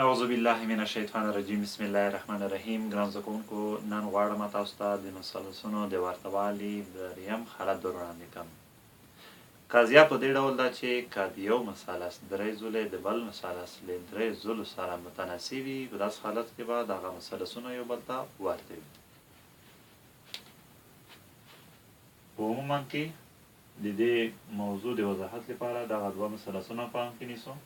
اعوذ بالله من الشیطان الرجیم بسم الله الرحمن الرحیم. ګران زده کوونکو، نن غواړم تاسو ته د مثلثونو د ورته والي دریم حالت در وړاندې کړم. قضیه په دې ډول ده چې که د یو مثلث درې ځلې د بل مثلث له درې ځلو سره متناسب وي، په داسې حالت کې به دغه مثلثونه یو بل ته ورته وي. په عموما کې د دې موضوع د وضاحت لپاره دغه دوه مثلثونه پام کې نیسو.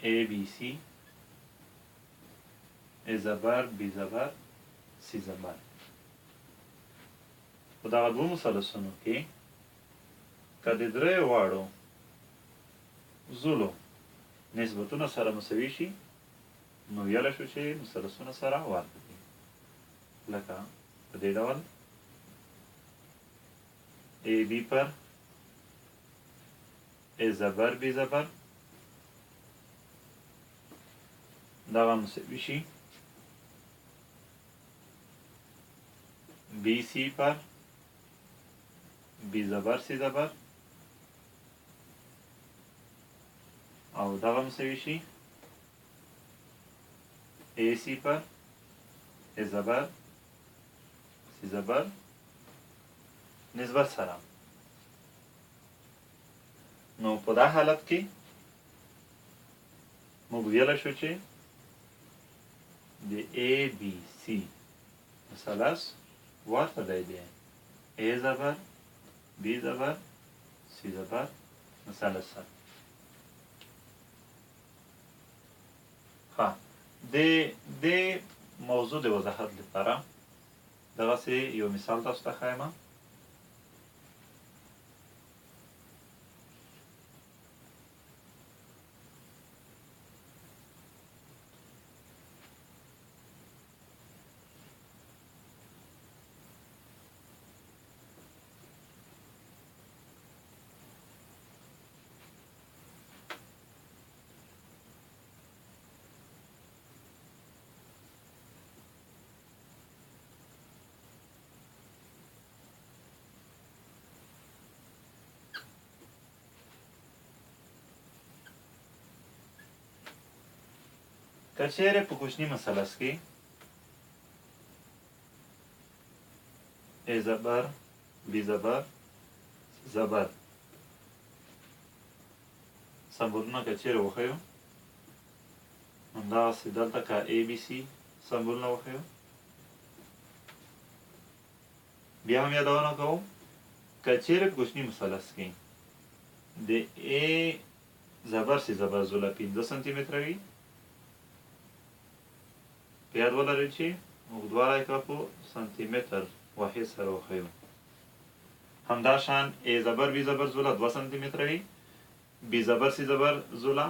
ABC زبر B زبر C زبر. په دغه دوه مثلثونو کې که د درې واړو ځلو نسبتونه سره مساوي شي، نو ویلی شو چې مثلثونه سره ورته دي. لکه په دې ډول AB پر A زبر B زبر دغه مساوي شي BC پر B زبر C زبر، او دغه مساوي شي AC پر A زبر C زبر نسبت سره. نو په دا حالت کې موږ ویلی شو چې د ABC مثلث ورته دی د A زبر B زبر C زبر مثلث سره. د دې موضوع د وضاحت لپاره دغسې یو مثال تاسو ته ښیم. که چیرې په کوچني مثلث کې A زبر B زبر زبر سمبولونه که چیرې وښیو، همدغسې دلته که ABC سمبولونه وښیو. بیا هم یادونه کوم، که چیرې په کوچني مثلث کې د A زبر C زبر زوله 15 سانتي متره وي، په یاد ولرئ چې اوږدوالی که په سانتي متر واحد سره وښیو. همداشان A زبر B زبر زوله 2 سانتي متره وي، B زبر C زبر زوله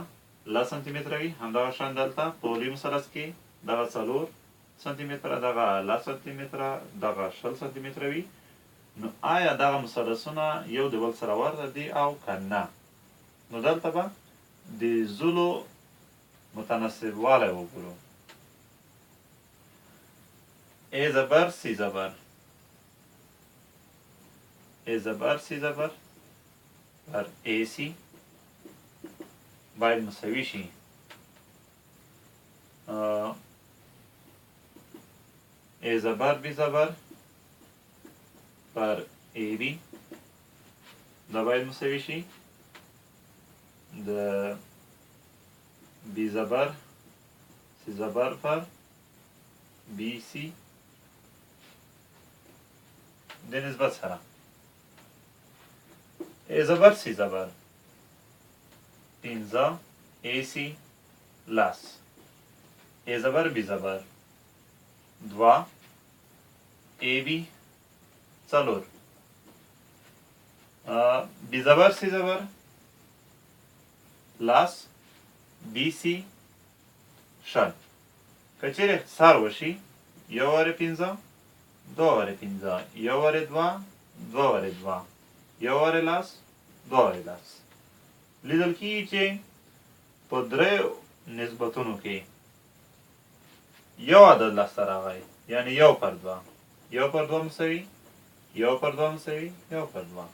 10 سانتي متره وي. همدغه شان دلته په لوی مثلث کې دغه 4 سانتي متره، دغه 10 سانتي متره، دغه 20 سانتي متره وي. نو آیا دغه مثلثونه یو د بل سره ورته دي او که نه؟ نو دلته به د ځلو متناسب والی وګورو. A زبر C زبر A زبر C زبر بر AC باید مساوي شي A زبر B زبر بر AB. دا باید مساوي شي د B زبر C زبر پر BC د نسبت سره. A زبر C زبر 15 AC لس A زبر B زبر 2 AB 4 B زبر C زبر لس BC شل. که چیرې اختصار وشي، یو وارې 15 2 وارې 15 یو وارې 2 2 وارې 2 یو وارې لس 2 وارې لس. لیدل کېږي چې په دریو نسبتونو کې یو عدد لاسته راغی، یعنی یو پر دوه، یو پر دوه مساوي یو پر دوه مساوي یو پر دوه.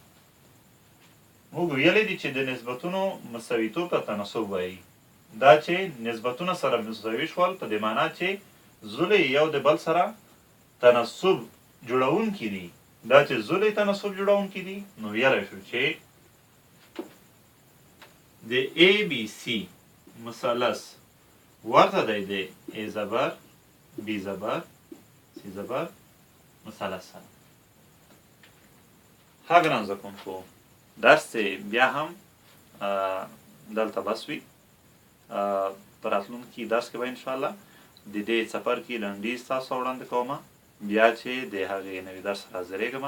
موږ ویلی دي چې د نسبتونو مساویتوب ته تناسب وایي. دا چې نسبتونه سره مساوي شول په دې معنا چې زولې یو د بل سره تناسب جوړونکي دي. دا چې زولې تناسب جوړونکي دي نو ویلی شو چې د ای بی سی مثلث ورته دی د ای زبر بی زبر سی زبر مثلث سره. ها ګران زده کوونکو درس بیا هم دلته بس وي. په راتلونکي درس کې به انشاءالله د دې څپرکي لنډیز تاسو وړاندې کومه. بیا چې د هغې نوي درس حاضرېږم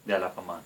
د الله په امان.